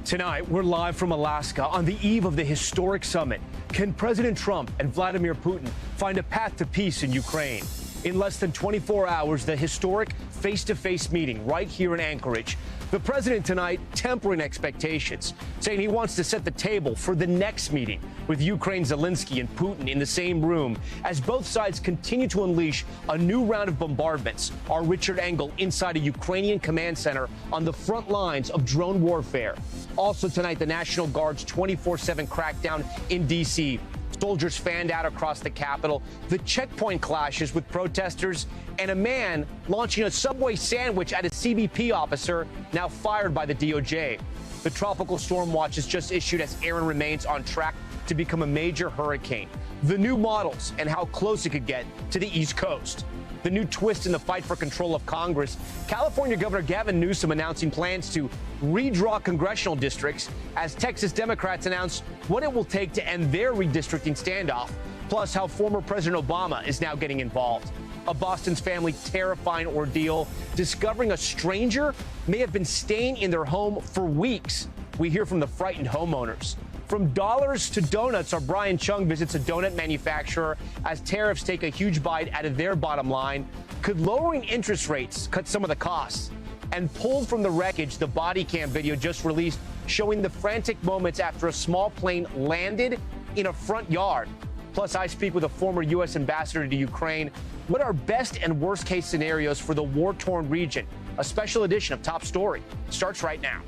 Tonight, we're live from Alaska on the eve of the historic summit. Can President Trump and Vladimir Putin find a path to peace in Ukraine? In less than 24 hours, the historic face-to-face meeting right here in Anchorage. The president tonight tempering expectations, saying he wants to set the table for the next meeting with Ukraine's Zelensky and Putin in the same room as both sides continue to unleash a new round of bombardments. Our Richard Engel inside a Ukrainian command center on the front lines of drone warfare. Also tonight, the National Guard's 24/7 crackdown in D.C. Soldiers fanned out across the Capitol, the checkpoint clashes with protesters, and a man launching a Subway sandwich at a CBP officer, now fired by the DOJ. The tropical storm watch is just issued as Aaron remains on track to become a major hurricane. The new models and how close it could get to the East Coast. The new twist in the fight for control of Congress. California Governor Gavin Newsom announcing plans to redraw congressional districts as Texas Democrats announce what it will take to end their redistricting standoff, plus how former President Obama is now getting involved. A Boston's family terrifying ordeal, discovering a stranger may have been staying in their home for weeks. We hear from the frightened homeowners. From dollars to donuts, our Brian Chung visits a donut manufacturer as tariffs take a huge bite out of their bottom line. Could lowering interest rates cut some of the costs? And pulled from the wreckage, the body cam video just released showing the frantic moments after a small plane landed in a front yard. Plus, I speak with a former U.S. ambassador to Ukraine. What are best and worst case scenarios for the war-torn region? A special edition of Top Story starts right now.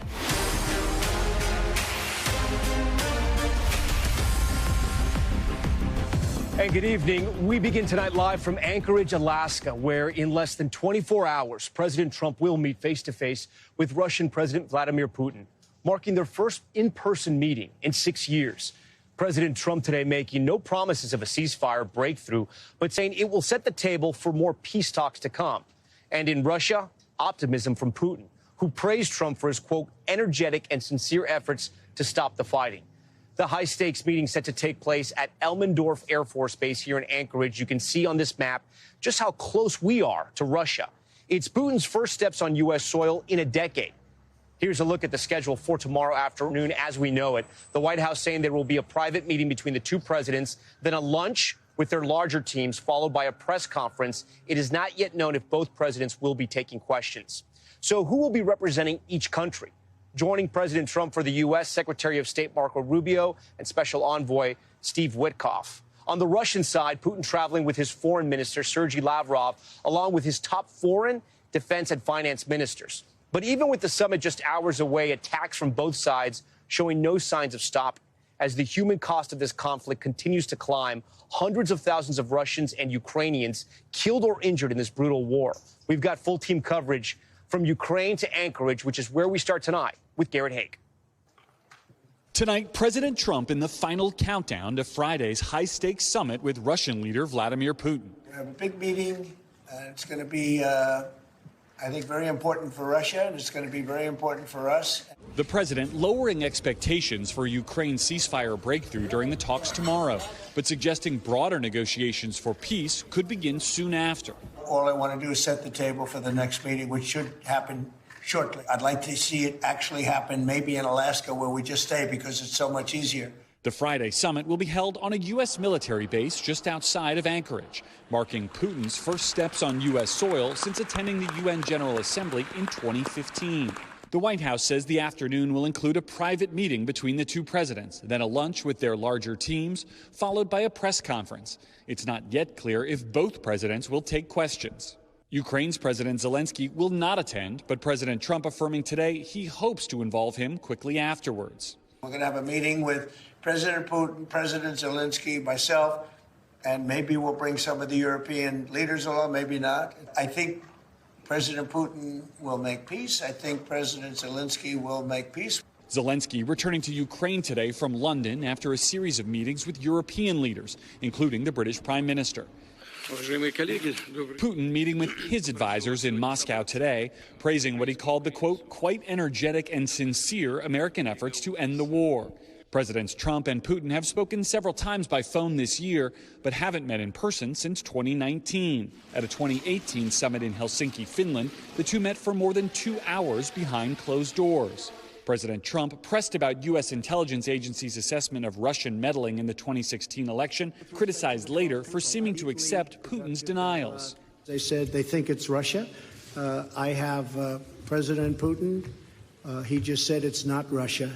And good evening. We begin tonight live from Anchorage, Alaska, where in less than 24 hours, President Trump will meet face-to-face with Russian President Vladimir Putin, marking their first in-person meeting in 6 years. President Trump today making no promises of a ceasefire breakthrough, but saying it will set the table for more peace talks to come. And in Russia, optimism from Putin, who praised Trump for his, quote, energetic and sincere efforts to stop the fighting. The high-stakes meeting set to take place at Elmendorf Air Force Base here in Anchorage. You can see on this map just how close we are to Russia. It's Putin's first steps on U.S. soil in a decade. Here's a look at the schedule for tomorrow afternoon as we know it. The White House saying there will be a private meeting between the two presidents, then a lunch with their larger teams, followed by a press conference. It is not yet known if both presidents will be taking questions. So who will be representing each country? Joining President Trump for the U.S., Secretary of State Marco Rubio and Special Envoy Steve Witkoff. On the Russian side, Putin traveling with his foreign minister, Sergei Lavrov, along with his top foreign, defense and finance ministers. But even with the summit just hours away, attacks from both sides showing no signs of stopping. As the human cost of this conflict continues to climb, hundreds of thousands of Russians and Ukrainians killed or injured in this brutal war. We've got full team coverage from Ukraine to Anchorage, which is where we start tonight with Garrett Haig. Tonight, President Trump in the final countdown to Friday's high-stakes summit with Russian leader Vladimir Putin. We have a big meeting. It's going to be, I think, very important for Russia, and it's going to be very important for us. The president lowering expectations for Ukraine's ceasefire breakthrough during the talks tomorrow, but suggesting broader negotiations for peace could begin soon after. All I want to do is set the table for the next meeting, which should happen shortly. I'd like to see it actually happen maybe in Alaska, where we just stay because it's so much easier. The Friday summit will be held on a U.S. military base just outside of Anchorage, marking Putin's first steps on U.S. soil since attending the UN General Assembly in 2015. The White House says the afternoon will include a private meeting between the two presidents, then a lunch with their larger teams, followed by a press conference. It's not yet clear if both presidents will take questions. Ukraine's President Zelensky will not attend, but President Trump affirming today he hopes to involve him quickly afterwards. We're going to have a meeting with President Putin, President Zelensky, myself, and maybe we'll bring some of the European leaders along, maybe not. I think President Putin will make peace. I think President Zelensky will make peace. Zelensky returning to Ukraine today from London after a series of meetings with European leaders, including the British Prime Minister. Putin meeting with his advisors in Moscow today, praising what he called the, quote, quite energetic and sincere American efforts to end the war. Presidents Trump and Putin have spoken several times by phone this year, but haven't met in person since 2019. At a 2018 summit in Helsinki, Finland, the two met for more than 2 hours behind closed doors. President Trump pressed about U.S. intelligence agencies' assessment of Russian meddling in the 2016 election, criticized later for seeming to accept Putin's denials. They said they think it's Russia. I have President Putin. He just said it's not Russia.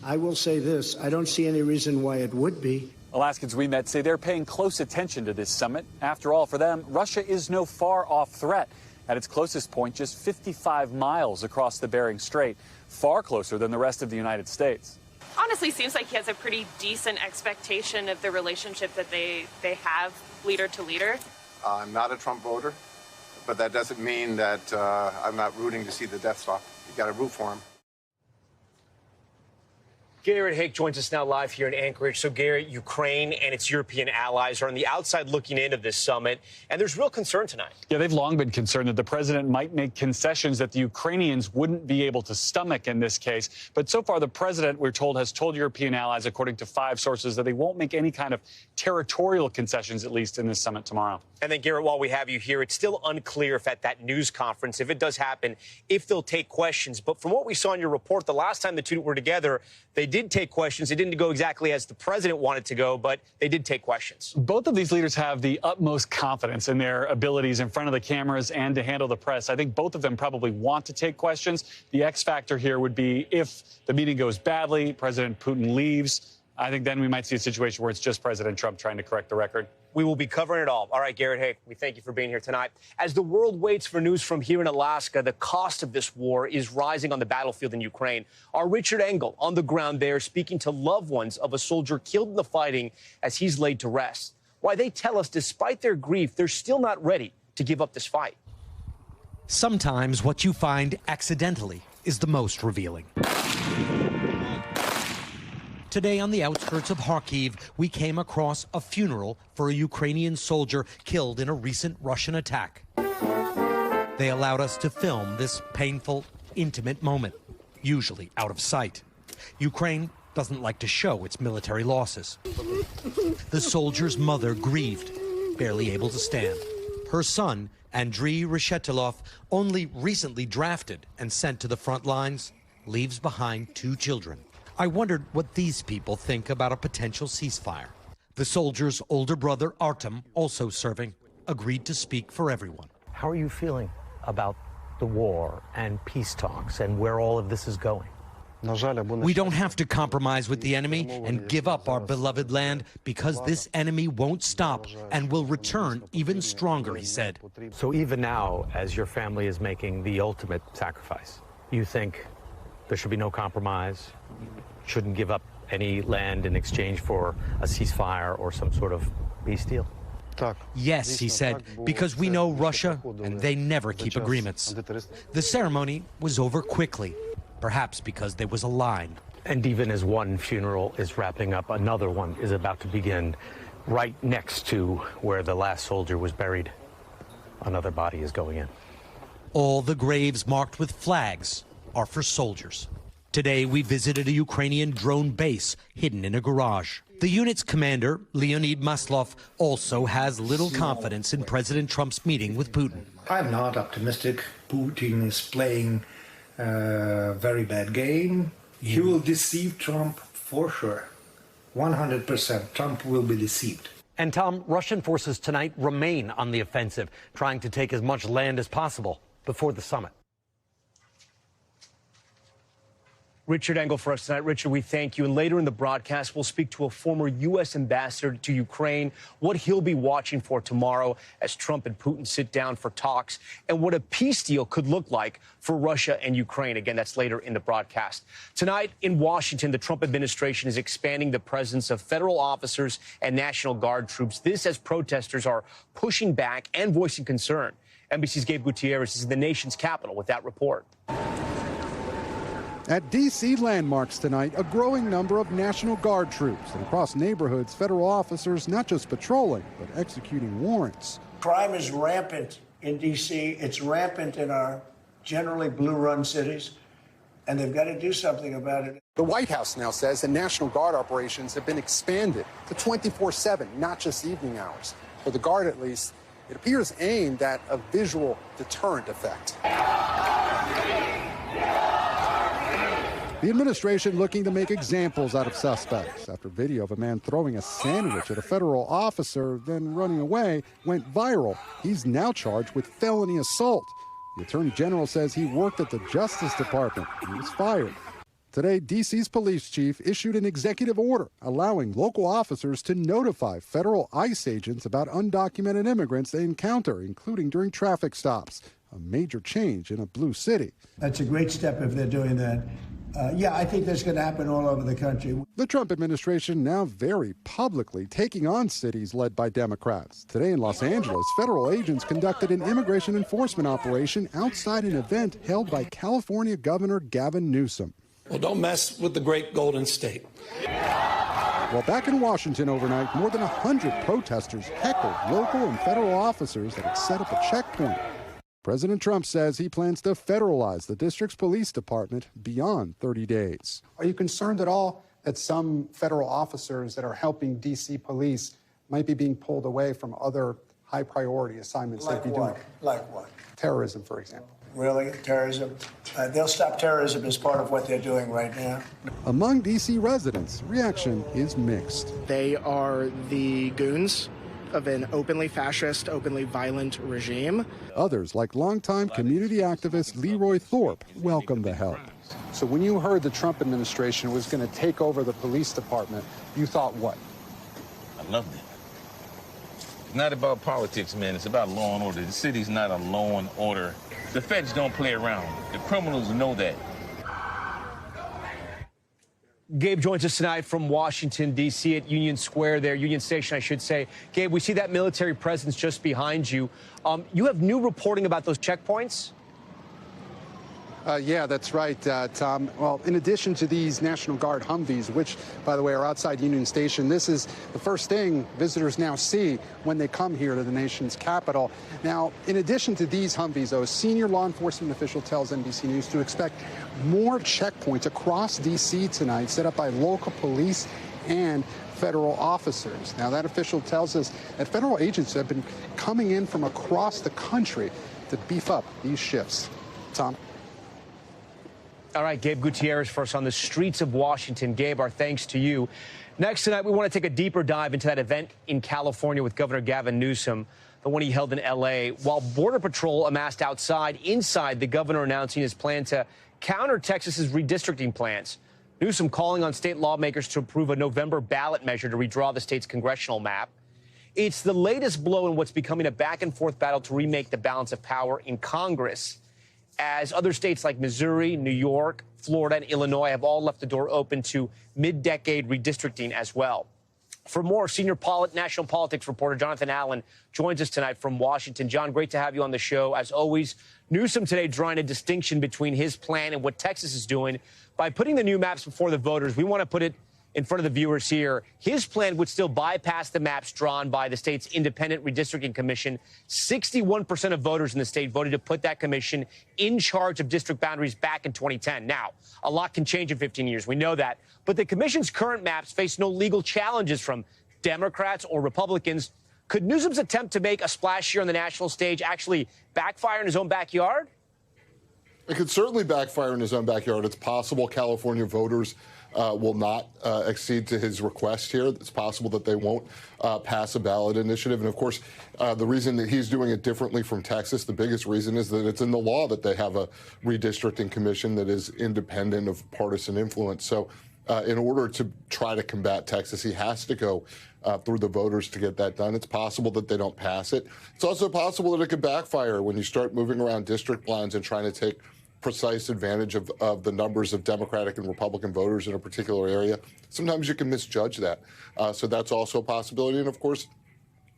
I will say this. I don't see any reason why it would be. Alaskans we met say they're paying close attention to this summit. After all, for them, Russia is no far-off threat. At its closest point, just 55 miles across the Bering Strait, far closer than the rest of the United States. Honestly, seems like he has a pretty decent expectation of the relationship that they have leader to leader. I'm not a Trump voter, but that doesn't mean that I'm not rooting to see the Death Star. You got to root for him. Garrett Hake joins us now live here in Anchorage. So, Garrett, Ukraine and its European allies are on the outside looking in of this summit, and there's real concern tonight. Yeah, they've long been concerned that the president might make concessions that the Ukrainians wouldn't be able to stomach in this case. But so far, the president, we're told, has told European allies, according to 5 sources, that they won't make any kind of territorial concessions, at least in this summit tomorrow. And then, Garrett, while we have you here, it's still unclear if at that news conference, if it does happen, if they'll take questions. But from what we saw in your report, the last time the two were together, they did take questions. It didn't go exactly as the president wanted to go, but they did take questions. Both of these leaders have the utmost confidence in their abilities in front of the cameras and to handle the press. I think both of them probably want to take questions. The X factor here would be if the meeting goes badly, President Putin leaves. I think then we might see a situation where it's just President Trump trying to correct the record. We will be covering it all. All right, Garrett Hake, we thank you for being here tonight. As the world waits for news from here in Alaska, the cost of this war is rising on the battlefield in Ukraine. Our Richard Engel on the ground there speaking to loved ones of a soldier killed in the fighting as he's laid to rest. Why they tell us, despite their grief, they're still not ready to give up this fight. Sometimes what you find accidentally is the most revealing. Today, on the outskirts of Kharkiv, we came across a funeral for a Ukrainian soldier killed in a recent Russian attack. They allowed us to film this painful, intimate moment, usually out of sight. Ukraine doesn't like to show its military losses. The soldier's mother grieved, barely able to stand. Her son, Andriy Reshetilov, only recently drafted and sent to the front lines, leaves behind 2 children. I wondered what these people think about a potential ceasefire. The soldier's older brother, Artem, also serving, agreed to speak for everyone. How are you feeling about the war and peace talks and where all of this is going? We don't have to compromise with the enemy and give up our beloved land because this enemy won't stop and will return even stronger, he said. So even now, as your family is making the ultimate sacrifice, you think there should be no compromise, shouldn't give up any land in exchange for a ceasefire or some sort of peace deal? Yes, he said, because we know Russia and they never keep agreements. The ceremony was over quickly, perhaps because there was a line. And even as one funeral is wrapping up, another one is about to begin right next to where the last soldier was buried. Another body is going in. All the graves marked with flags are for soldiers. Today, we visited a Ukrainian drone base hidden in a garage. The unit's commander, Leonid Maslov, also has little confidence in President Trump's meeting with Putin. I'm not optimistic. Putin is playing a very bad game. He will deceive Trump for sure. 100%. Trump will be deceived. And Tom, Russian forces tonight remain on the offensive, trying to take as much land as possible before the summit. Richard Engel for us tonight. Richard, we thank you. And later in the broadcast, we'll speak to a former U.S. ambassador to Ukraine, what he'll be watching for tomorrow as Trump and Putin sit down for talks, and what a peace deal could look like for Russia and Ukraine. Again, that's later in the broadcast. Tonight in Washington, the Trump administration is expanding the presence of federal officers and National Guard troops. This as protesters are pushing back and voicing concern. NBC's Gabe Gutierrez is in the nation's capital with that report. At D.C. landmarks tonight, a growing number of National Guard troops. And across neighborhoods, federal officers not just patrolling, but executing warrants. Crime is rampant in D.C. It's rampant in our generally blue-run cities, and they've got to do something about it. The White House now says the National Guard operations have been expanded to 24/7, not just evening hours. For the Guard, at least, it appears aimed at a visual deterrent effect. The administration looking to make examples out of suspects after video of a man throwing a sandwich at a federal officer, then running away, went viral. He's now charged with felony assault. The Attorney General says he worked at the Justice Department. He was fired. Today, D.C.'s police chief issued an executive order allowing local officers to notify federal ICE agents about undocumented immigrants they encounter, including during traffic stops. A major change in a blue city. That's a great step if they're doing that. Yeah, I think that's going to happen all over the country. The Trump administration now very publicly taking on cities led by Democrats. Today in Los Angeles, federal agents conducted an immigration enforcement operation outside an event held by California Governor Gavin Newsom. Well, don't mess with the great Golden State. Well, back in Washington overnight, more than 100 protesters heckled local and federal officers that had set up a checkpoint. President Trump says he plans to federalize the district's police department beyond 30 days. Are you concerned at all that some federal officers that are helping D.C. police might be being pulled away from other high-priority assignments they'd be doing? Like what? Terrorism, for example. Really? Terrorism? They'll stop terrorism as part of what they're doing right now. Among D.C. residents, reaction is mixed. They are the goons of an openly fascist, openly violent regime. Others, like longtime community activist Leroy Thorpe, welcome the help. So when you heard the Trump administration was going to take over the police department, you thought what? I loved it. It's not about politics, man. It's about law and order. The city's not a law and order. The feds don't play around. The criminals know that. Gabe joins us tonight from Washington, D.C. at Union Square there, Union Station, I should say. Gabe, we see that military presence just behind you. You have new reporting about those checkpoints? Yeah, that's right, Tom. Well, in addition to these National Guard Humvees, which, by the way, are outside Union Station, this is the first thing visitors now see when they come here to the nation's capital. Now, in addition to these Humvees, though, a senior law enforcement official tells NBC News to expect more checkpoints across D.C. tonight, set up by local police and federal officers. Now, that official tells us that federal agents have been coming in from across the country to beef up these shifts. Tom? All right, Gabe Gutierrez first on the streets of Washington. Gabe, our thanks to you. Next tonight, we want to take a deeper dive into that event in California with Governor Gavin Newsom, the one he held in L.A. While Border Patrol amassed inside, the governor announcing his plan to counter Texas's redistricting plans. Newsom calling on state lawmakers to approve a November ballot measure to redraw the state's congressional map. It's the latest blow in what's becoming a back-and-forth battle to remake the balance of power in Congress, as other states like Missouri, New York, Florida, and Illinois have all left the door open to mid-decade redistricting as well. For more, senior national politics reporter Jonathan Allen joins us tonight from Washington. John, great to have you on the show. As always, Newsom today drawing a distinction between his plan and what Texas is doing. By putting the new maps before the voters, we want to put it in front of the viewers here. His plan would still bypass the maps drawn by the state's independent redistricting commission. 61% of voters in the state voted to put that commission in charge of district boundaries back in 2010. Now, a lot can change in 15 years. We know that. But the commission's current maps face no legal challenges from Democrats or Republicans. Could Newsom's attempt to make a splash here on the national stage actually backfire in his own backyard? It could certainly backfire in his own backyard. It's possible California voters will not accede to his request here. It's possible that they won't pass a ballot initiative. And of course, the reason that he's doing it differently from Texas, the biggest reason is that it's in the law that they have a redistricting commission that is independent of partisan influence. So in order to try to combat Texas, he has to go through the voters to get that done. It's possible that they don't pass it. It's also possible that it could backfire when you start moving around district lines and trying to take precise advantage of the numbers of Democratic and Republican voters in a particular area. Sometimes you can misjudge that. So that's also a possibility. And of course,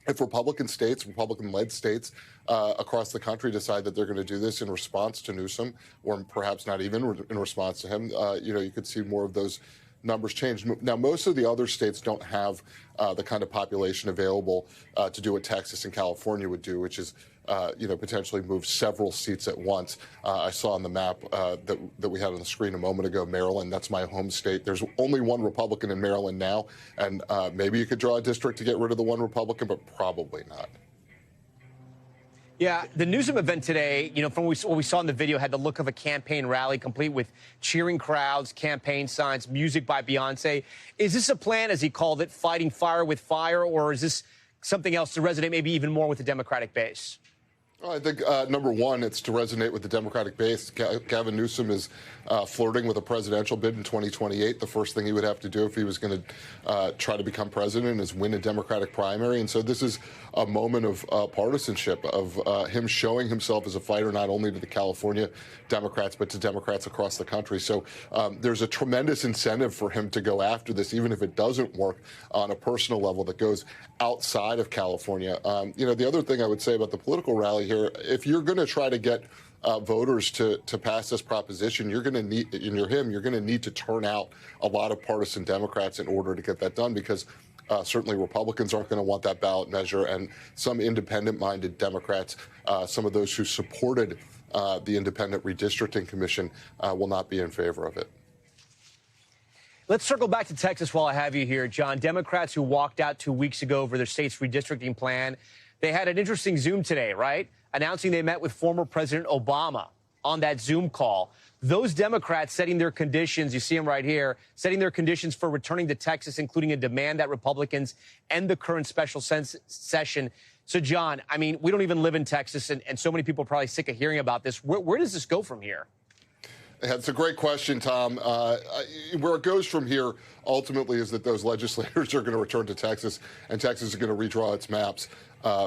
if Republican states, Republican-led states across the country decide that they're going to do this in response to Newsom, or perhaps not even in response to him, you could see more of those numbers change. Now, most of the other states don't have the kind of population available to do what Texas and California would do, which is, potentially move several seats at once. I saw on the map that we had on the screen a moment ago, Maryland, that's my home state. There's only one Republican in Maryland now, and maybe you could draw a district to get rid of the one Republican, but probably not. Yeah, the Newsom event today, from what we saw in the video, had the look of a campaign rally, complete with cheering crowds, campaign signs, music by Beyonce. Is this a plan, as he called it, fighting fire with fire, or is this something else to resonate maybe even more with the Democratic base? Well, I think, number one, it's to resonate with the Democratic base. Gavin Newsom is flirting with a presidential bid in 2028. The first thing he would have to do if he was going to try to become president is win a Democratic primary. And so this is a moment of partisanship, of him showing himself as a fighter not only to the California Democrats, but to Democrats across the country. So there's a tremendous incentive for him to go after this, even if it doesn't work on a personal level that goes outside of California. The other thing I would say about the political rally here, if you're going to try to get voters to pass this proposition, you're going to need, you're going to need to turn out a lot of partisan Democrats in order to get that done, because certainly Republicans aren't going to want that ballot measure, and some independent-minded Democrats, some of those who supported the Independent Redistricting Commission, will not be in favor of it. Let's circle back to Texas while I have you here, John. Democrats who walked out 2 weeks ago over their state's redistricting plan, they had an interesting Zoom today, right? Announcing they met with former President Obama on that Zoom call. Those Democrats setting their conditions, you see them right here, setting their conditions for returning to Texas, including a demand that Republicans end the current special session. So, John, I mean, we don't even live in Texas, and so many people are probably sick of hearing about this. Where does this go from here? That's a great question, Tom. Where it goes from here, ultimately, is that those legislators are going to return to Texas, and Texas is going to redraw its maps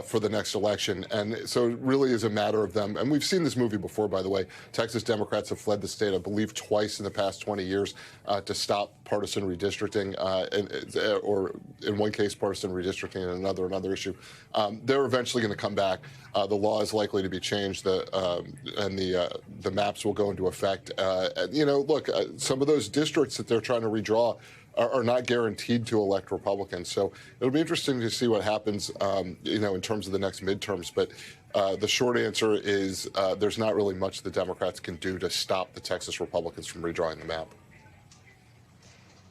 for the next election. And so it really is a matter of them. And we've seen this movie before, by the way. Texas Democrats have fled the state, I believe, twice in the past 20 years to stop partisan redistricting, or in one case, partisan redistricting, and another issue. They're eventually going to come back. The law is likely to be changed, and the maps will go into effect. Look, some of those districts that they're trying to redraw are not guaranteed to elect Republicans. So it'll be interesting to see what happens, in terms of the next midterms. But the short answer is there's not really much the Democrats can do to stop the Texas Republicans from redrawing the map.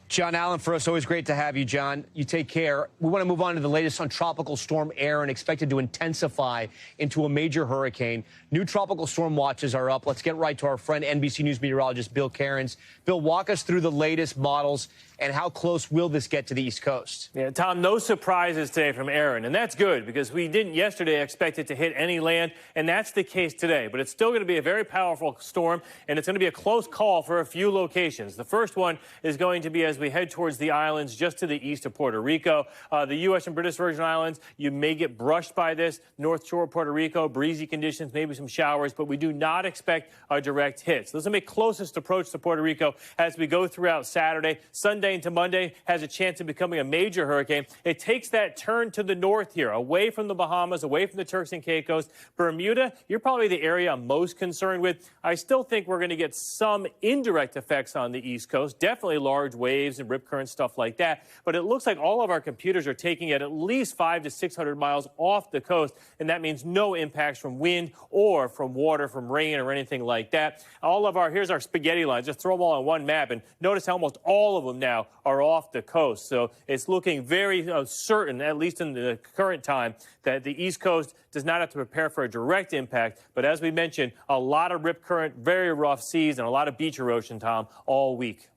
John Allen, for us, always great to have you, John. You take care. We want to move on to the latest on Tropical Storm Aaron, expected to intensify into a major hurricane. New tropical storm watches are up. Let's get right to our friend, NBC News meteorologist Bill Cairns. Bill, walk us through the latest models and how close will this get to the East Coast? Yeah, Tom, no surprises today from Aaron, and that's good because we didn't yesterday expect it to hit any land, and that's the case today. But it's still going to be a very powerful storm, and it's going to be a close call for a few locations. The first one is going to be as we head towards the islands just to the east of Puerto Rico. The U.S. and British Virgin Islands, you may get brushed by this. North Shore of Puerto Rico, breezy conditions, maybe some showers, but we do not expect a direct hit. So this will make closest approach to Puerto Rico as we go throughout Saturday. Sunday into Monday has a chance of becoming a major hurricane. It takes that turn to the north here, away from the Bahamas, away from the Turks and Caicos. Bermuda, you're probably the area I'm most concerned with. I still think we're going to get some indirect effects on the East Coast, definitely large waves and rip current stuff like that. But it looks like all of our computers are taking it at least 500 to 600 miles off the coast, and that means no impacts from wind or from water, from rain or anything like that. Here's our spaghetti lines. Just throw them all on one map, and notice how almost all of them now are off the coast. So it's looking very certain, at least in the current time, that the East Coast does not have to prepare for a direct impact. But as we mentioned, a lot of rip current, very rough seas, and a lot of beach erosion, Tom, all week.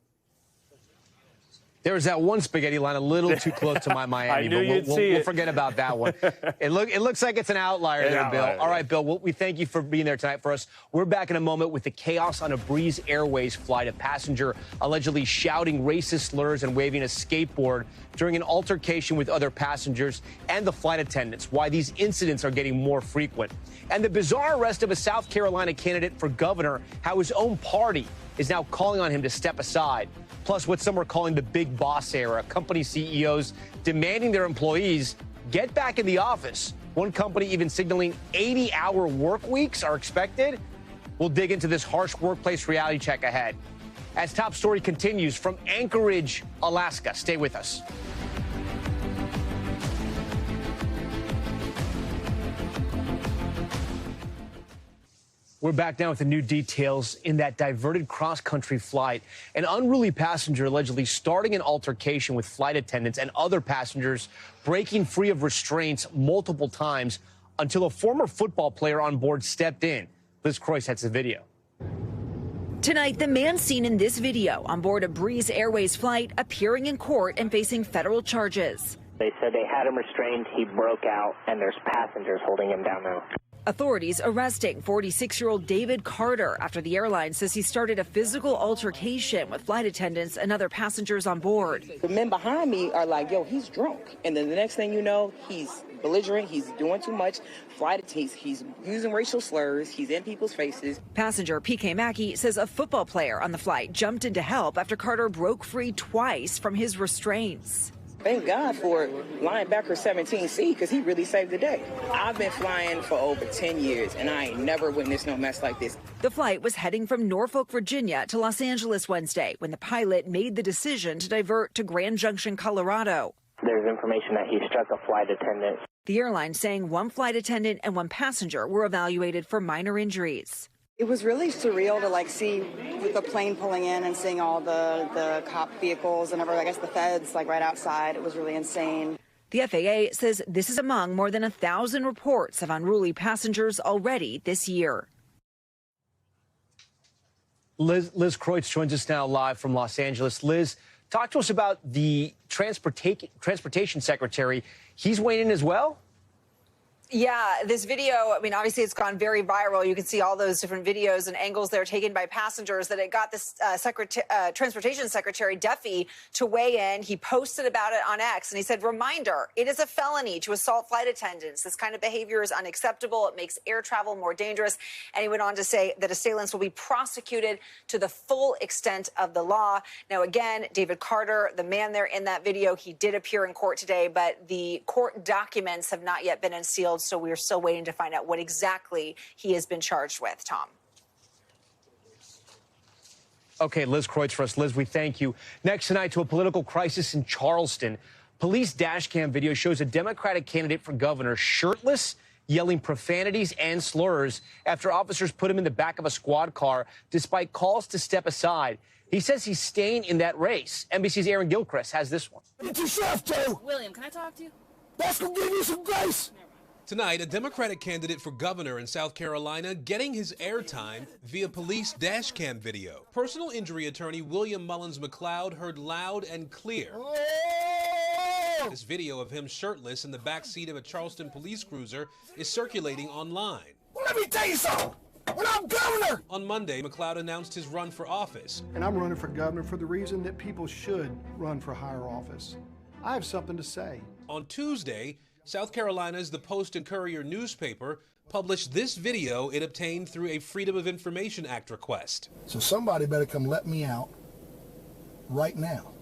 There was that one spaghetti line a little too close to my Miami, but we'll forget about that one. It looks like it's an outlier there, Bill. All right, Bill, we thank you for being there tonight for us. We're back in a moment with the chaos on a Breeze Airways flight. A passenger allegedly shouting racist slurs and waving a skateboard during an altercation with other passengers and the flight attendants. Why these incidents are getting more frequent. And the bizarre arrest of a South Carolina candidate for governor, how his own party is now calling on him to step aside. Plus, what some are calling the big boss era, company CEOs demanding their employees get back in the office. One company even signaling 80-hour work weeks are expected. We'll dig into this harsh workplace reality check ahead. As Top Story continues from Anchorage, Alaska. Stay with us. We're back now with the new details in that diverted cross-country flight. An unruly passenger allegedly starting an altercation with flight attendants and other passengers, breaking free of restraints multiple times until a former football player on board stepped in. Liz Croyce has the video. Tonight, the man seen in this video on board a Breeze Airways flight appearing in court and facing federal charges. They said they had him restrained, he broke out, and there's passengers holding him down now. Authorities arresting 46-year-old David Carter after the airline says he started a physical altercation with flight attendants and other passengers on board. The men behind me are like, yo, he's drunk. And then the next thing you know, he's belligerent, he's doing too much. He's using racial slurs, he's in people's faces. Passenger PK Mackey says a football player on the flight jumped in to help after Carter broke free twice from his restraints. Thank God for linebacker 17C, because he really saved the day. I've been flying for over 10 years, and I ain't never witnessed no mess like this. The flight was heading from Norfolk, Virginia to Los Angeles Wednesday when the pilot made the decision to divert to Grand Junction, Colorado. There's information that he struck a flight attendant. The airline saying one flight attendant and one passenger were evaluated for minor injuries. It was really surreal to see with the plane pulling in and seeing all the cop vehicles and I guess the feds right outside. It was really insane. The FAA says this is among more than 1,000 reports of unruly passengers already this year. Liz Croyce joins us now live from Los Angeles. Liz, talk to us about the transportation secretary. He's weighing in as well? Yeah, this video, obviously it's gone very viral. You can see all those different videos and angles that are taken by passengers that it got this Transportation Secretary Duffy to weigh in. He posted about it on X and he said, reminder, it is a felony to assault flight attendants. This kind of behavior is unacceptable. It makes air travel more dangerous. And he went on to say that assailants will be prosecuted to the full extent of the law. Now, again, David Carter, the man there in that video, he did appear in court today, but the court documents have not yet been unsealed. So we're still waiting to find out what exactly he has been charged with, Tom. Okay, Liz Croyce for us. Liz, we thank you. Next tonight, to a political crisis in Charleston. Police dash cam video shows a Democratic candidate for governor shirtless, yelling profanities and slurs after officers put him in the back of a squad car despite calls to step aside. He says he's staying in that race. NBC's Aaron Gilchrist has this one. Get your chef, Joe. William, can I talk to you? That's going to give you some grace. Tonight, a Democratic candidate for governor in South Carolina getting his airtime via police dash cam video. Personal injury attorney William Mullins McLeod heard loud and clear. This video of him shirtless in the back seat of a Charleston police cruiser is circulating online. Well, let me tell you something. When I'm governor! On Monday, McLeod announced his run for office. And I'm running for governor for the reason that people should run for higher office. I have something to say. On Tuesday, South Carolina's The Post and Courier newspaper published this video it obtained through a Freedom of Information Act request. So somebody better come let me out right now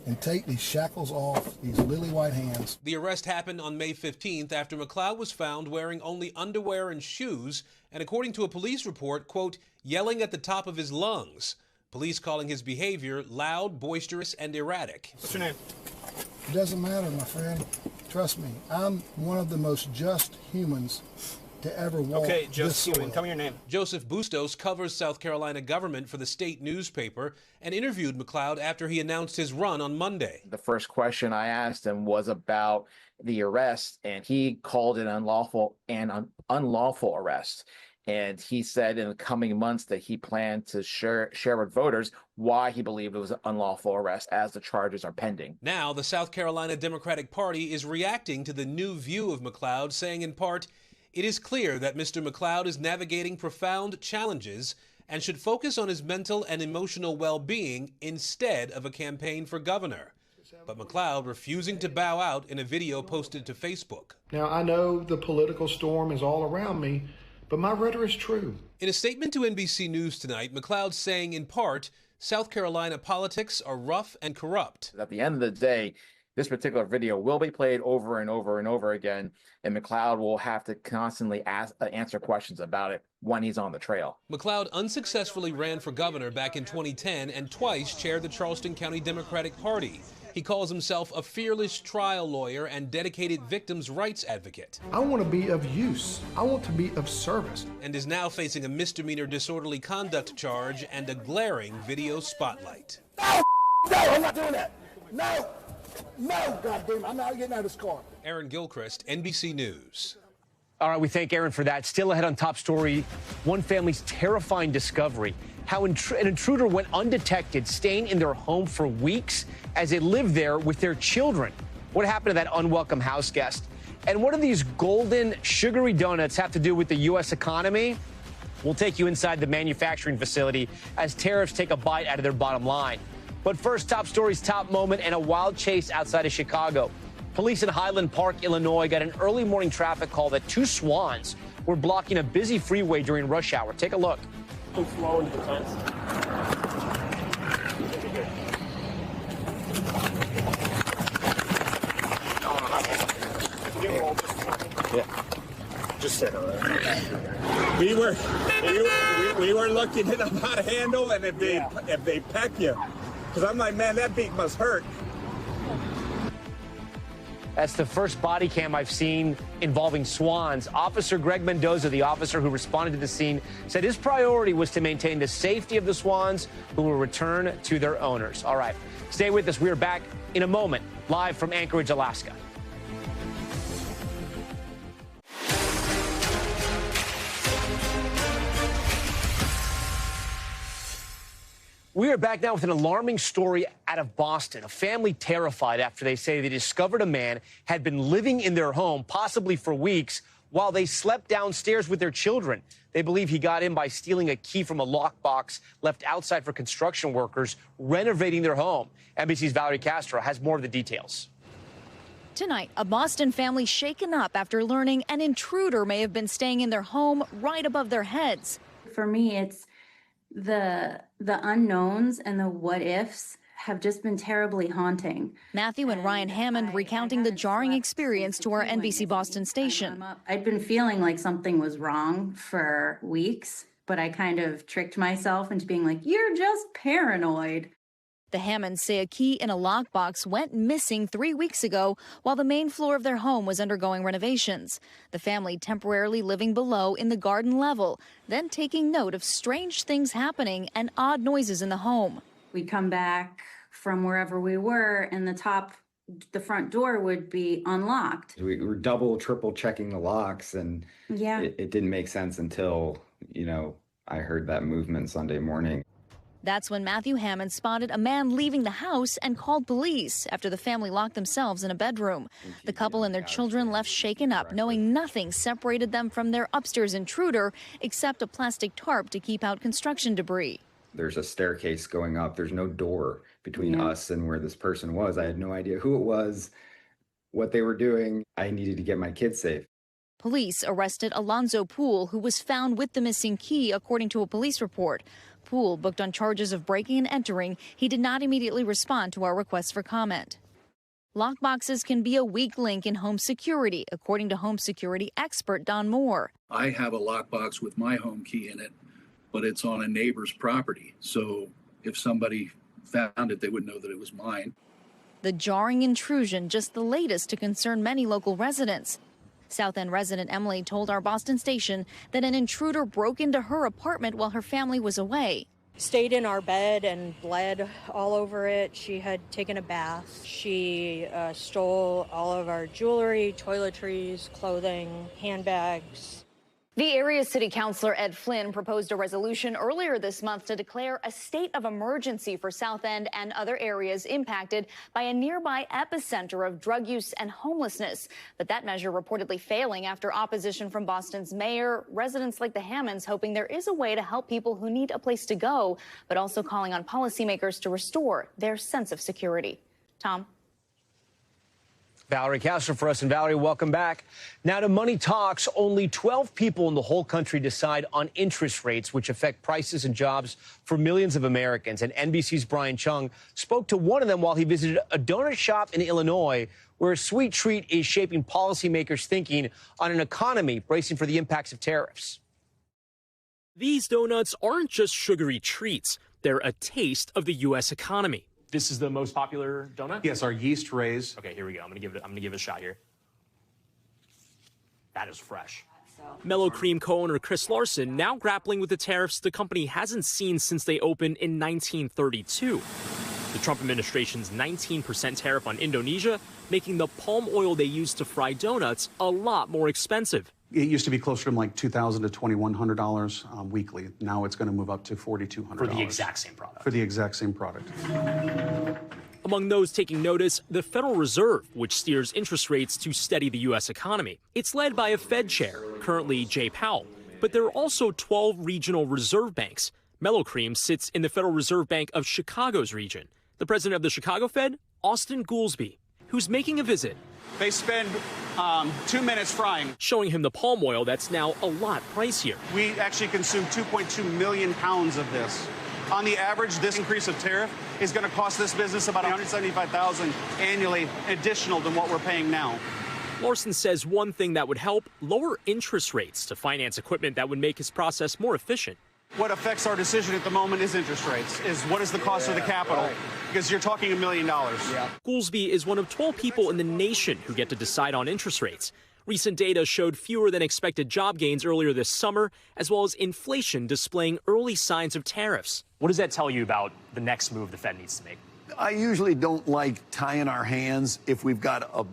and take these shackles off these lily white hands. The arrest happened on May 15th after McLeod was found wearing only underwear and shoes and, according to a police report, quote, yelling at the top of his lungs. Police calling his behavior loud, boisterous, and erratic. What's your name? It doesn't matter, my friend. Trust me, I'm one of the most just humans to ever walk Okay, this Joseph, soil. tell me your name. Joseph Bustos covers South Carolina government for the state newspaper and interviewed McLeod after he announced his run on Monday. The first question I asked him was about the arrest, and he called it unlawful arrest. And he said in the coming months that he planned to share with voters why he believed it was an unlawful arrest as the charges are pending. Now, the South Carolina Democratic Party is reacting to the new view of McLeod, saying in part, it is clear that Mr. McLeod is navigating profound challenges and should focus on his mental and emotional well-being instead of a campaign for governor. But McLeod refusing to bow out in a video posted to Facebook. Now, I know the political storm is all around me, but my rhetoric is true. In a statement to NBC News tonight, McLeod saying in part, South Carolina politics are rough and corrupt. At the end of the day, this particular video will be played over and over and over again, and McLeod will have to constantly answer questions about it when he's on the trail. McLeod unsuccessfully ran for governor back in 2010 and twice chaired the Charleston County Democratic Party. He calls himself a fearless trial lawyer and dedicated victims' rights advocate. I want to be of use. I want to be of service. And is now facing a misdemeanor disorderly conduct charge and a glaring video spotlight. No, I'm not doing that. No. No, goddamn, I'm not getting out of this car. Aaron Gilchrist, NBC News. All right, we thank Aaron for that. Still ahead on Top Story, one family's terrifying discovery, how an intruder went undetected, staying in their home for weeks as they lived there with their children. What happened to that unwelcome house guest? And what do these golden, sugary donuts have to do with the U.S. economy? We'll take you inside the manufacturing facility as tariffs take a bite out of their bottom line. But first, Top Story's top moment and a wild chase outside of Chicago. Police in Highland Park, Illinois, got an early morning traffic call that two swans were blocking a busy freeway during rush hour. Take a look. Too slow into the fence. Yeah. Just sit on it. We were looking at them how to handle, and if they peck you, because I'm like, man, that beak must hurt. That's the first body cam I've seen involving swans. Officer Greg Mendoza, the officer who responded to the scene, said his priority was to maintain the safety of the swans, who will return to their owners. All right, stay with us. We are back in a moment, live from Anchorage, Alaska. We are back now with an alarming story out of Boston. A family terrified after they say they discovered a man had been living in their home, possibly for weeks, while they slept downstairs with their children. They believe he got in by stealing a key from a lockbox left outside for construction workers renovating their home. NBC's Valerie Castro has more of the details. Tonight, a Boston family shaken up after learning an intruder may have been staying in their home right above their heads. For me, it's the unknowns and the what ifs have just been terribly haunting. Matthew and Ryan Hammond recounting the jarring experience to our NBC Boston station. I'd been feeling like something was wrong for weeks, but I kind of tricked myself into being like, you're just paranoid. The Hammonds say a key in a lockbox went missing 3 weeks ago while the main floor of their home was undergoing renovations. The family temporarily living below in the garden level, then taking note of strange things happening and odd noises in the home. We'd come back from wherever we were and the front door would be unlocked. We were double, triple checking the locks, and it didn't make sense until, I heard that movement Sunday morning. That's when Matthew Hammond spotted a man leaving the house and called police after the family locked themselves in a bedroom. The couple and their children left shaken up, knowing nothing separated them from their upstairs intruder except a plastic tarp to keep out construction debris. There's a staircase going up. There's no door between us and where this person was. I had no idea who it was, what they were doing. I needed to get my kids safe. Police arrested Alonzo Poole, who was found with the missing key, according to a police report. Poole, booked on charges of breaking and entering, he did not immediately respond to our request for comment. Lockboxes can be a weak link in home security, according to home security expert Don Moore. I have a lockbox with my home key in it, but it's on a neighbor's property. So if somebody found it, they would know that it was mine. The jarring intrusion, just the latest to concern many local residents. South End resident Emily told our Boston station that an intruder broke into her apartment while her family was away. Stayed in our bed and bled all over it. She had taken a bath. She stole all of our jewelry, toiletries, clothing, handbags. The area city councilor Ed Flynn proposed a resolution earlier this month to declare a state of emergency for South End and other areas impacted by a nearby epicenter of drug use and homelessness. But that measure reportedly failing after opposition from Boston's mayor, residents like the Hammonds hoping there is a way to help people who need a place to go, but also calling on policymakers to restore their sense of security. Tom? Valerie Castro for us. And Valerie, welcome back. Now to Money Talks. Only 12 people in the whole country decide on interest rates, which affect prices and jobs for millions of Americans. And NBC's Brian Chung spoke to one of them while he visited a donut shop in Illinois, where a sweet treat is shaping policymakers' thinking on an economy bracing for the impacts of tariffs. These donuts aren't just sugary treats. They're a taste of the U.S. economy. This is the most popular donut? Yes, our yeast raised. Okay, here we go. I'm gonna give it a shot here. That is fresh. Mellow Cream co-owner Chris Larson now grappling with the tariffs the company hasn't seen since they opened in 1932. The Trump administration's 19% tariff on Indonesia, making the palm oil they use to fry donuts a lot more expensive. It used to be closer to like $2,000 to $2,100 weekly. Now it's going to move up to $4,200. For the exact same product. For the exact same product. Among those taking notice, the Federal Reserve, which steers interest rates to steady the U.S. economy. It's led by a Fed chair, currently Jay Powell. But there are also 12 regional reserve banks. Mellow Cream sits in the Federal Reserve Bank of Chicago's region. The president of the Chicago Fed, Austin Goolsbee, who's making a visit. They spend 2 minutes frying. Showing him the palm oil that's now a lot pricier. We actually consume 2.2 million pounds of this. On the average, this increase of tariff is going to cost this business about $175,000 annually additional than what we're paying now. Larson says one thing that would help, lower interest rates to finance equipment that would make his process more efficient. What affects our decision at the moment is interest rates, is what is the cost of the capital, because you're talking $1 million. Goolsbee is one of 12 people in the nation who get to decide on interest rates. Recent data showed fewer than expected job gains earlier this summer, as well as inflation displaying early signs of tariffs. What does that tell you about the next move the Fed needs to make? I usually don't like tying our hands if we've got a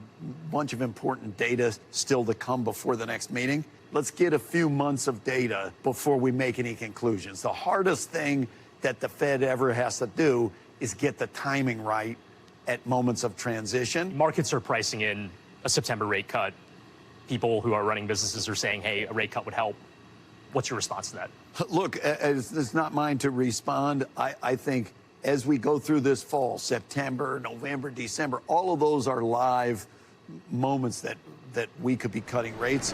bunch of important data still to come before the next meeting. Let's get a few months of data before we make any conclusions. The hardest thing that the Fed ever has to do is get the timing right at moments of transition. Markets are pricing in a September rate cut. People who are running businesses are saying, hey, a rate cut would help. What's your response to that? Look, it's not mine to respond. I think as we go through this fall, September, November, December, all of those are live moments that we could be cutting rates.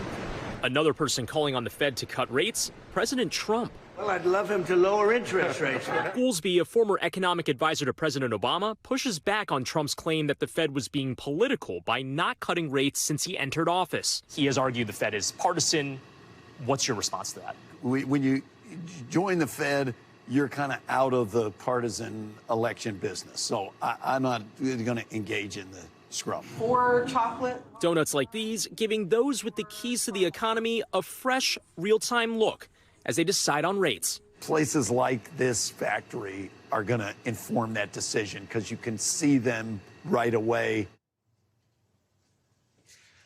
Another person calling on the Fed to cut rates, President Trump. Well, I'd love him to lower interest rates. Goolsbee, a former economic advisor to President Obama, pushes back on Trump's claim that the Fed was being political by not cutting rates since he entered office. He has argued the Fed is partisan. What's your response to that? When you join the Fed, you're kind of out of the partisan election business. So I'm not going to engage in the scrum. For chocolate. Donuts like these giving those with the keys to the economy a fresh, real-time look as they decide on rates. Places like this factory are going to inform that decision because you can see them right away.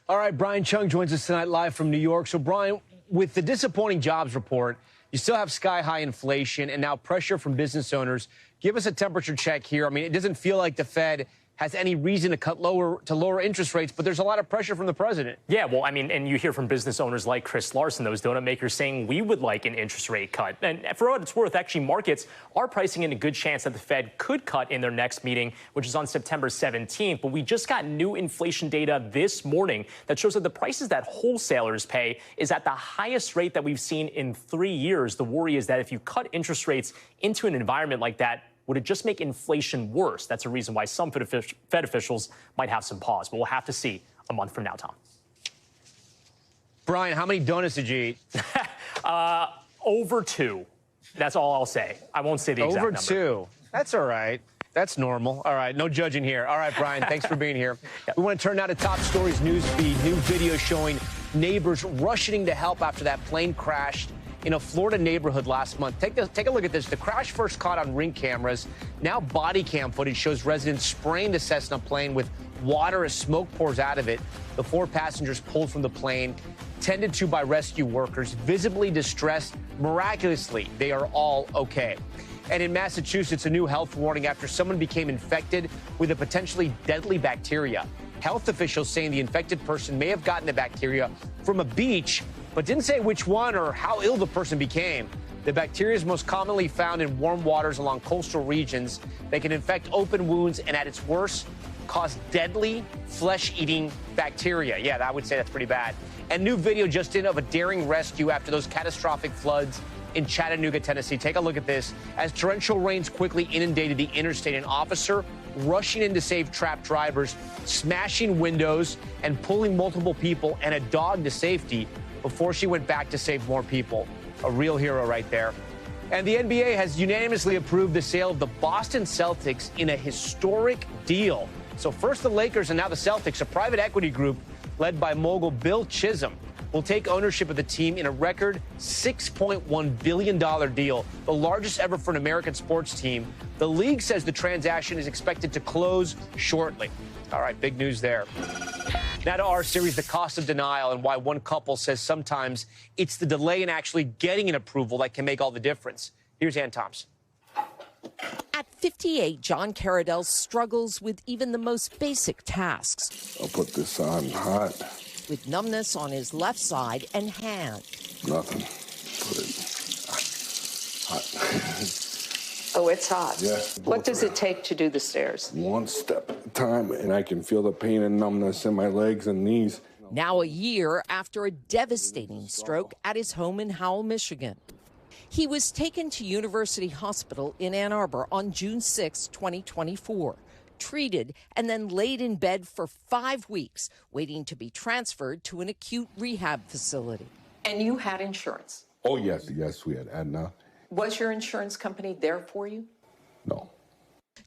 All right, Brian Chung joins us tonight live from New York. So, Brian, with the disappointing jobs report, you still have sky-high inflation and now pressure from business owners. Give us a temperature check here. I mean, it doesn't feel like the Fed has any reason to lower interest rates, but there's a lot of pressure from the president. Yeah, well, I mean, and you hear from business owners like Chris Larson, those donut makers, saying we would like an interest rate cut. And for what it's worth, actually, markets are pricing in a good chance that the Fed could cut in their next meeting, which is on September 17th. But we just got new inflation data this morning that shows that the prices that wholesalers pay is at the highest rate that we've seen in 3 years. The worry is that if you cut interest rates into an environment like that, would it just make inflation worse? That's a reason why some Fed officials might have some pause. But we'll have to see a month from now, Tom. Brian, how many donuts did you eat? Over 2. That's all I'll say. I won't say the exact number. Over 2. That's all right. That's normal. All right, no judging here. All right, Brian, thanks for being here. We want to turn now to Top Stories news feed. New video showing neighbors rushing to help after that plane crashed in a Florida neighborhood last month. Take a look at this. The crash first caught on Ring cameras. Now body cam footage shows residents spraying the Cessna plane with water as smoke pours out of it. The 4 passengers pulled from the plane, tended to by rescue workers, visibly distressed. Miraculously, they are all okay. And in Massachusetts, a new health warning after someone became infected with a potentially deadly bacteria. Health officials saying the infected person may have gotten the bacteria from a beach, but didn't say which one or how ill the person became. The bacteria is most commonly found in warm waters along coastal regions. They can infect open wounds and, at its worst, cause deadly flesh-eating bacteria. Yeah, I would say that's pretty bad. And new video just in of a daring rescue after those catastrophic floods in Chattanooga, Tennessee. Take a look at this. As torrential rains quickly inundated the interstate, an officer rushing in to save trapped drivers, smashing windows and pulling multiple people and a dog to safety before she went back to save more people. A real hero right there. And the NBA has unanimously approved the sale of the Boston Celtics in a historic deal. So first the Lakers and now the Celtics, a private equity group led by mogul Bill Chisholm, will take ownership of the team in a record $6.1 billion deal, the largest ever for an American sports team. The league says the transaction is expected to close shortly. All right, big news there. Now to our series, The Cost of Denial, and why one couple says sometimes it's the delay in actually getting an approval that can make all the difference. Here's Ann Thompson. At 58, John Caradell struggles with even the most basic tasks. I'll put this on hot. With numbness on his left side and hand. Nothing. Put it hot. Oh, it's hot. Yeah. What does it take to do the stairs? One step at a time, and I can feel the pain and numbness in my legs and knees. Now a year after a devastating stroke at his home in Howell, Michigan. He was taken to University Hospital in Ann Arbor on June 6, 2024, treated and then laid in bed for 5 weeks, waiting to be transferred to an acute rehab facility. And you had insurance? Oh, yes, we had Aetna. Was your insurance company there for you? No.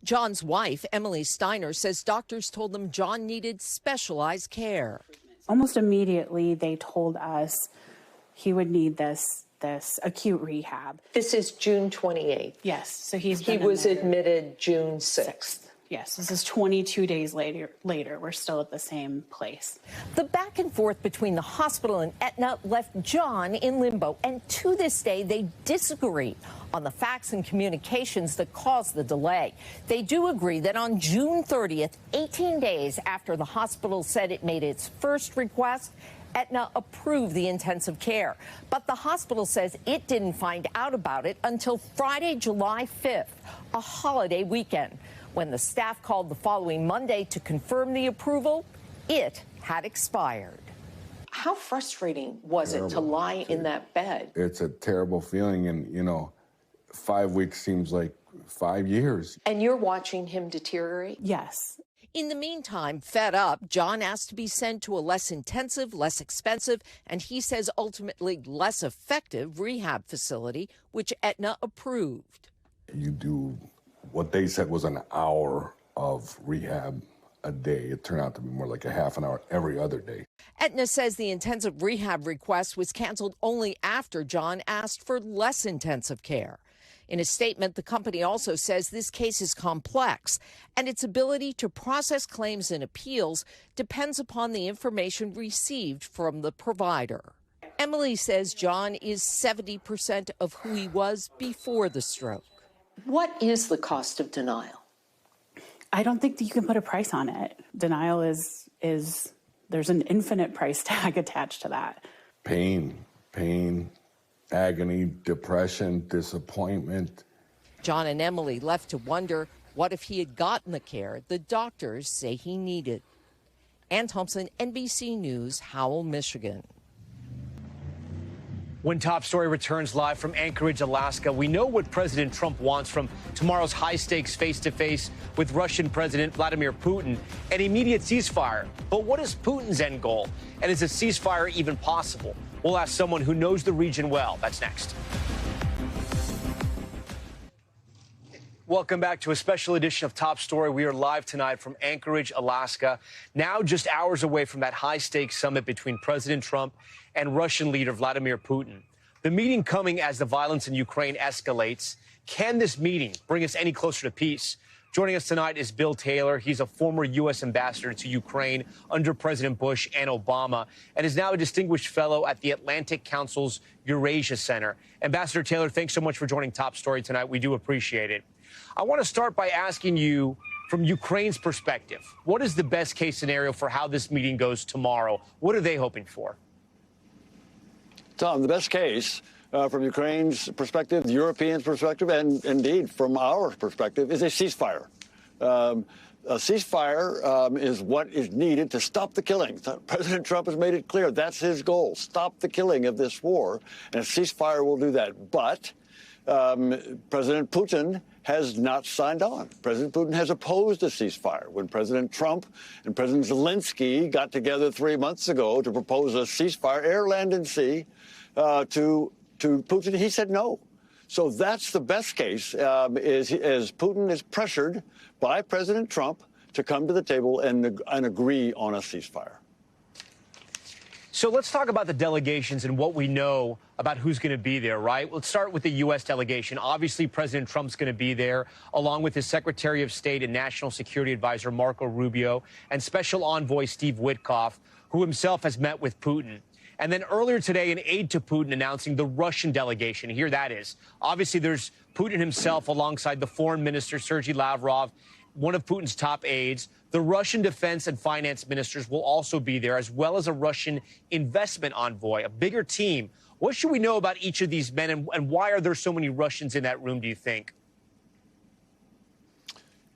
John's wife, Emily Steiner, says doctors told them John needed specialized care. Almost immediately, they told us he would need this acute rehab. This is June 28th. Yes, so he was admitted June 6th. Yes, this is 22 days later. We're still at the same place. The back and forth between the hospital and Aetna left John in limbo, and to this day, they disagree on the facts and communications that caused the delay. They do agree that on June 30th, 18 days after the hospital said it made its first request, Aetna approved the intensive care. But the hospital says it didn't find out about it until Friday, July 5th, a holiday weekend. When the staff called the following Monday to confirm the approval, it had expired. How frustrating was it to lie in that bed? It's a terrible feeling, and, 5 weeks seems like 5 years. And you're watching him deteriorate? Yes. In the meantime, fed up, John asked to be sent to a less intensive, less expensive, and he says ultimately less effective rehab facility, which Aetna approved. You do what they said was an hour of rehab a day. It turned out to be more like a half an hour every other day. Aetna says the intensive rehab request was canceled only after John asked for less intensive care. In a statement, the company also says this case is complex and its ability to process claims and appeals depends upon the information received from the provider. Emily says John is 70% of who he was before the stroke. What is the cost of denial? I don't think that you can put a price on it. Denial is there's an infinite price tag attached to that. Pain, agony, depression, disappointment. John and Emily left to wonder, what if he had gotten the care the doctors say he needed? Ann Thompson, NBC News, Howell, Michigan. When Top Story returns live from Anchorage, Alaska, we know what President Trump wants from tomorrow's high-stakes face-to-face with Russian President Vladimir Putin, an immediate ceasefire. But what is Putin's end goal? And is a ceasefire even possible? We'll ask someone who knows the region well. That's next. Welcome back to a special edition of Top Story. We are live tonight from Anchorage, Alaska, now just hours away from that high-stakes summit between President Trump and Russian leader Vladimir Putin. The meeting coming as the violence in Ukraine escalates. Can this meeting bring us any closer to peace? Joining us tonight is Bill Taylor. He's a former U.S. ambassador to Ukraine under President Bush and Obama, and is now a distinguished fellow at the Atlantic Council's Eurasia Center. Ambassador Taylor, thanks so much for joining Top Story tonight. We do appreciate it. I want to start by asking you, from Ukraine's perspective, what is the best case scenario for how this meeting goes tomorrow? What are they hoping for? Tom, the best case from Ukraine's perspective, the Europeans' perspective, and indeed from our perspective, is a ceasefire. A ceasefire is what is needed to stop the killing. President Trump has made it clear that's his goal, stop the killing of this war, and a ceasefire will do that. But President Putin has not signed on. President Putin has opposed a ceasefire. When President Trump and President Zelensky got together 3 months ago to propose a ceasefire, air, land, and sea, to Putin, he said no. So that's the best case, is Putin is pressured by President Trump to come to the table and agree on a ceasefire. So let's talk about the delegations and what we know about who's going to be there, right? Let's start with the U.S. delegation. Obviously, President Trump's going to be there, along with his Secretary of State and National Security Advisor Marco Rubio and Special Envoy Steve Witkoff, who himself has met with Putin. And then earlier today, an aide to Putin announcing the Russian delegation. Here that is. Obviously, there's Putin himself alongside the foreign minister, Sergei Lavrov, one of Putin's top aides. The Russian defense and finance ministers will also be there, as well as a Russian investment envoy, a bigger team. What should we know about each of these men, and why are there so many Russians in that room, do you think?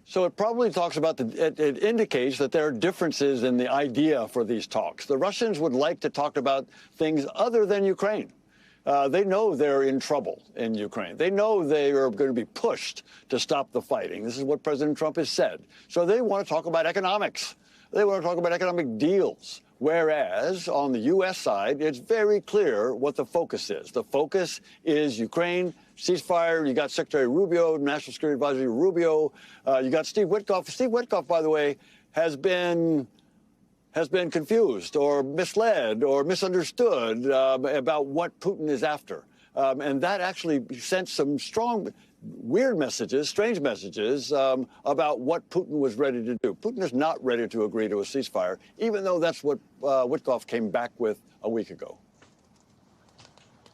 So it probably talks about it indicates that there are differences in the idea for these talks. The Russians would like to talk about things other than Ukraine. They know they're in trouble in Ukraine. They know they are going to be pushed to stop the fighting. This is what President Trump has said. So they want to talk about economics. They want to talk about economic deals. Whereas on the U.S. side, it's very clear what the focus is. The focus is Ukraine, ceasefire. You got Secretary Rubio, National Security Advisor Rubio. You got Steve Witkoff. Steve Witkoff, by the way, has been confused or misled or misunderstood about what Putin is after. And that actually sent some strong, weird messages, strange messages about what Putin was ready to do. Putin is not ready to agree to a ceasefire, even though that's what Witkoff came back with a week ago.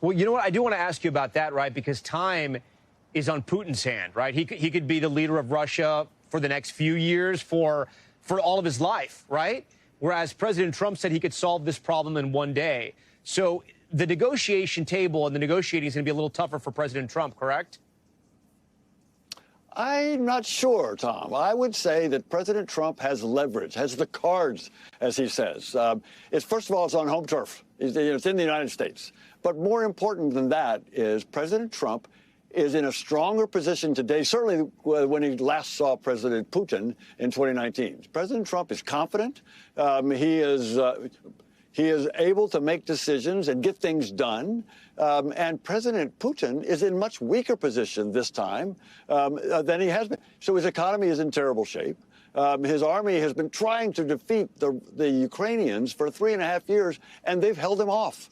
Well, you know what? I do want to ask you about that, right? Because time is on Putin's hand, right? He could be the leader of Russia for the next few years, for all of his life, right? Whereas President Trump said he could solve this problem in one day. So the negotiation table and the negotiating is going to be a little tougher for President Trump, correct? I'm not sure, Tom. I would say that President Trump has leverage, has the cards, as he says. First of all, it's on home turf. It's in the United States. But more important than that is President Trump is in a stronger position today, certainly when he last saw President Putin in 2019. President Trump is confident. He is able to make decisions and get things done. And President Putin is in much weaker position this time than he has been. So his economy is in terrible shape. His army has been trying to defeat the Ukrainians for 3.5 years, and they've held him off.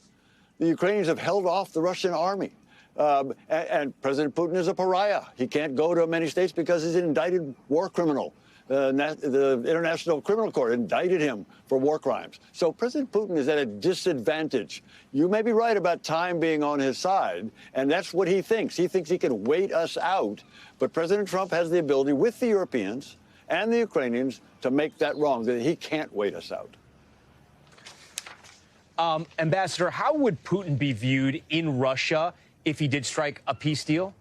The Ukrainians have held off the Russian army. And President Putin is a pariah. He can't go to many states because he's an indicted war criminal. The International Criminal Court indicted him for war crimes. So President Putin is at a disadvantage. You may be right about time being on his side, and that's what he thinks. He thinks he can wait us out. But President Trump has the ability with the Europeans and the Ukrainians to make that wrong, that he can't wait us out. Ambassador, how would Putin be viewed in Russia if he did strike a peace deal?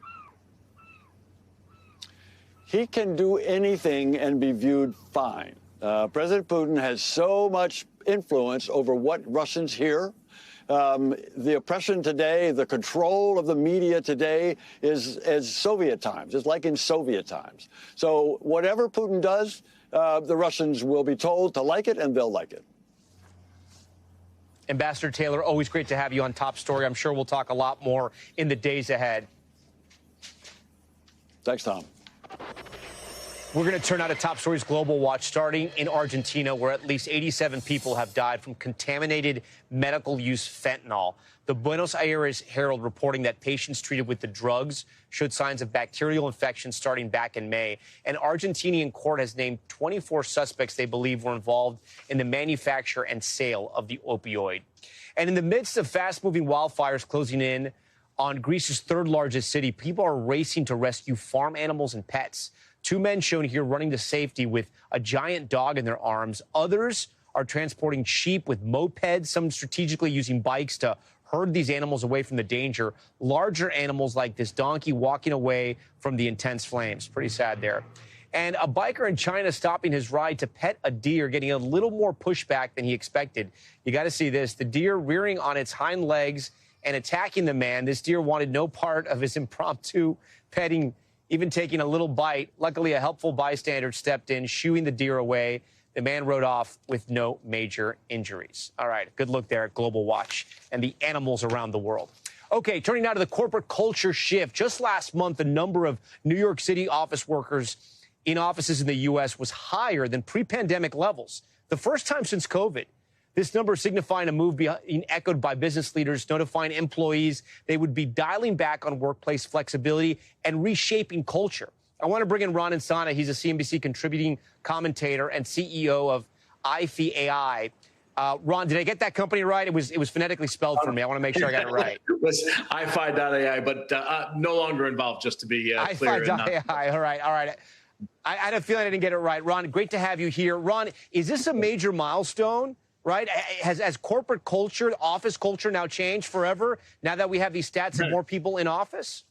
He can do anything and be viewed fine. President Putin has so much influence over what Russians hear. The oppression today, the control of the media today is as Soviet times. It's like in Soviet times. So whatever Putin does, the Russians will be told to like it, and they'll like it. Ambassador Taylor, always great to have you on Top Story. I'm sure we'll talk a lot more in the days ahead. Thanks, Tom. We're going to turn out to Top Stories Global Watch, starting in Argentina, where at least 87 people have died from contaminated medical use fentanyl. The Buenos Aires Herald reporting that patients treated with the drugs showed signs of bacterial infection starting back in May. An Argentinian court has named 24 suspects they believe were involved in the manufacture and sale of the opioid. And in the midst of fast-moving wildfires closing in on Greece's third largest city, people are racing to rescue farm animals and pets. Two men shown here running to safety with a giant dog in their arms. Others are transporting sheep with mopeds, some strategically using bikes to herd these animals away from the danger. Larger animals like this donkey walking away from the intense flames. Pretty sad there. And a biker in China stopping his ride to pet a deer, getting a little more pushback than he expected. You got to see this. The deer rearing on its hind legs and attacking the man. This deer wanted no part of his impromptu petting, even taking a little bite. Luckily, a helpful bystander stepped in, shooing the deer away. The man rode off with no major injuries. All right, good look there at Global Watch and the animals around the world. Okay, turning now to the corporate culture shift. Just last month, the number of New York City office workers in offices in the U.S. was higher than pre-pandemic levels. The first time since COVID. This number is signifying a move being echoed by business leaders notifying employees they would be dialing back on workplace flexibility and reshaping culture. I want to bring in Ron Insana. He's a CNBC contributing commentator and CEO of IFI AI. Ron, did I get that company right? It was phonetically spelled for me. I want to make sure I got it right. It was IFI.ai, but no longer involved, just to be clear. IFI.ai. All right. I had a feeling I didn't get it right. Ron, great to have you here. Ron, is this a major milestone, right? Has corporate culture, office culture now changed forever now that we have these stats and more people in office?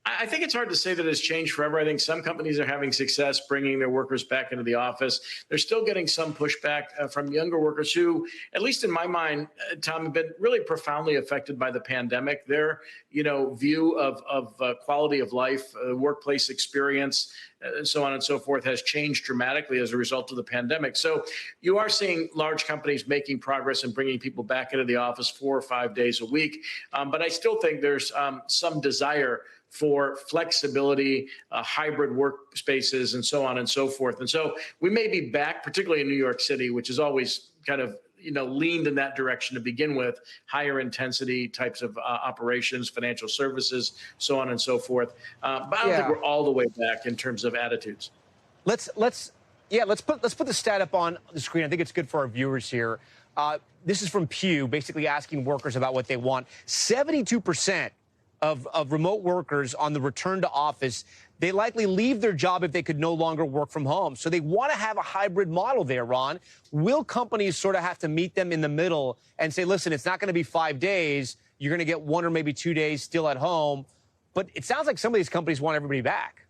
I think it's hard to say that it's changed forever. I think some companies are having success bringing their workers back into the office. They're still getting some pushback from younger workers who, at least in my mind, Tom, have been really profoundly affected by the pandemic. Their, view of quality of life, workplace experience, and so on and so forth has changed dramatically as a result of the pandemic. So you are seeing large companies making progress and bringing people back into the office 4 or 5 days a week. But I still think there's some desire for flexibility, hybrid workspaces, and so on and so forth. And so we may be back, particularly in New York City, which is always kind of leaned in that direction to begin with, higher intensity types of operations, financial services, so on and so forth. But I don't think we're all the way back in terms of attitudes. Let's put the stat up on the screen. I think it's good for our viewers here. This is from Pew, basically asking workers about what they want. 72% of remote workers on the return to office, they likely leave their job if they could no longer work from home. So they want to have a hybrid model there, Ron. Will companies sort of have to meet them in the middle and say, listen, it's not going to be 5 days. You're going to get 1 or maybe 2 days still at home. But it sounds like some of these companies want everybody back.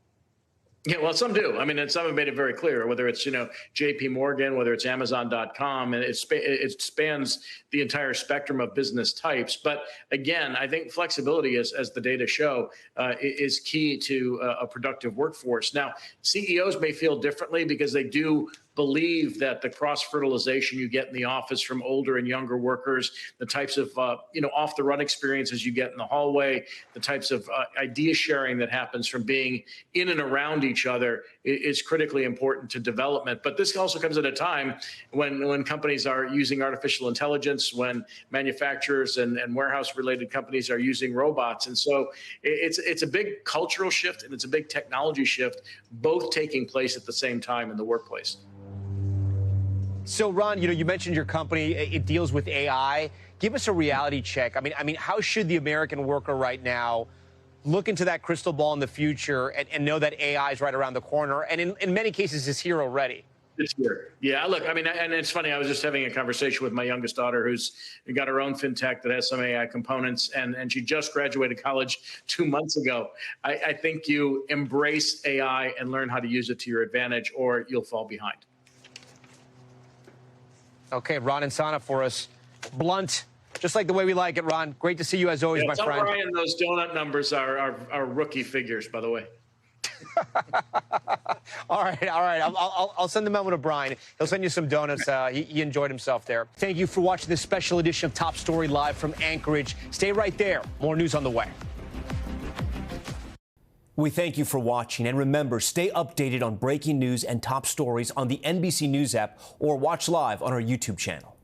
Yeah, well, some do. I mean, and some have made it very clear, whether it's, JP Morgan, whether it's Amazon.com, and it spans the entire spectrum of business types. But again, I think flexibility, as the data show, is key to a productive workforce. Now, CEOs may feel differently because they do believe that the cross-fertilization you get in the office from older and younger workers, the types of, off-the-run experiences you get in the hallway, the types of idea sharing that happens from being in and around each other is critically important to development. But this also comes at a time when companies are using artificial intelligence, when manufacturers and warehouse-related companies are using robots. And so it's a big cultural shift and it's a big technology shift, both taking place at the same time in the workplace. So, Ron, you mentioned your company. It deals with AI. Give us a reality check. I mean, how should the American worker right now look into that crystal ball in the future and know that AI is right around the corner? And in many cases, is here already. This year. Yeah, look, I mean, and it's funny. I was just having a conversation with my youngest daughter who's got her own fintech that has some AI components, and she just graduated college 2 months ago. I think you embrace AI and learn how to use it to your advantage, or you'll fall behind. Okay, Ron Insana for us. Blunt, just like the way we like it, Ron. Great to see you as always, my friend. Tell Brian those donut numbers are rookie figures, by the way. All right. I'll send the memo to Brian. He'll send you some donuts. He enjoyed himself there. Thank you for watching this special edition of Top Story live from Anchorage. Stay right there. More news on the way. We thank you for watching, and remember, stay updated on breaking news and top stories on the NBC News app or watch live on our YouTube channel.